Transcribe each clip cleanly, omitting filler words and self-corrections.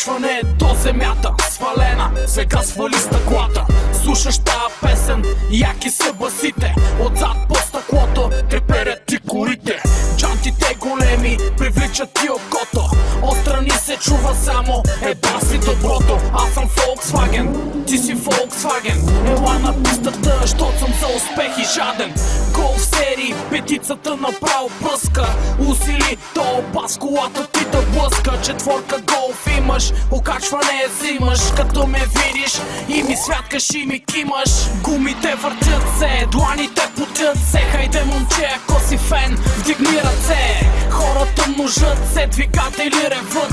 Окачване до земята, свалена, сега свали стъклата. Слушаш тая песен, яки са басите, отзад по стъклото треперят ти корите. Джантите големи привличат ти окото, отстрани се чува само баси доброто. Аз съм Volkswagen, ти си Volkswagen. Ела на пистата, щот съм за успех и жаден. Голф серии, петицата направо пръска. Усили то бас колата ти да блъска. Четворка голф имаш, окачване взимаш. Като ме видиш и ми святкаш и ми кимаш. Гумите въртят се, дланите потят се. Хайде момче, ако си фен, вдигни ръце. Хората множат се, двигатели реват.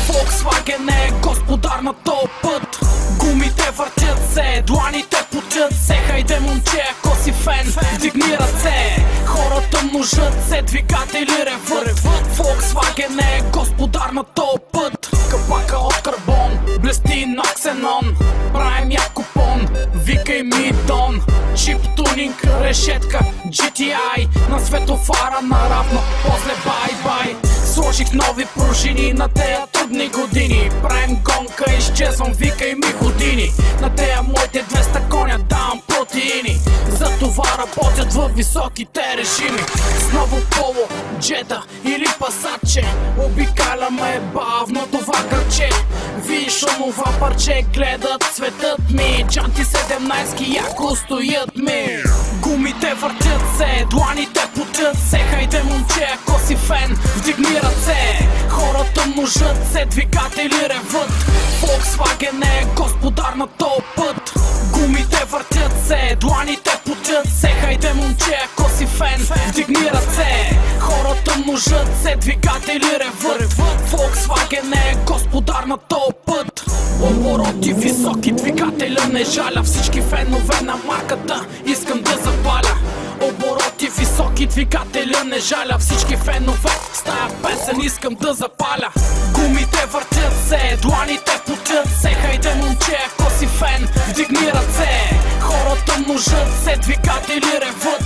Volkswagen е господар на тоя път. Гумите въртят се, дланите потят се. Хайде момче, ако си фен, вдигни ръце. Хората множат се, двигатели реват. Volkswagen е господар на тоя път. Капака от карбон, блести на ксенон. Правим якопон, викай ми Дон. Чип тунинг, решетка, GTI. На светофара наравно, после бай-бай. Сложих нови пружини на тея трудни години. Правим гонка, изчезвам, викай ми години. На тея моите 200 коня давам протеини. Затова работят в високите режими. С ново поло, джета или пасаче. Обикаляме бавно това гърче. Виж онова парче, гледат светът ми. Джанти 17 яко стоят ми. Гумите въртят се, дланите потят се. Хайде момче, ако си фен, вдигни ръце. Хората множат се, двигатели реват. Volkswagen е господар на тоя път. Гумите въртят се, дланите потят се. Хайде момче, ако си фен, вдигни ръце. Хората множат се, двигатели реват. Volkswagen е господар на тоя път. Обороти високи, двигателя не жаля. Всички фенове на марката искам да запаля. Обороти високи, двигателя не жаля. Всички фенове с тая песен искам да запаля. Гумите въртят се, дланите потят се. Хайде момче, ако си фен, вдигни ръце. Хората множат се, двигатели реват.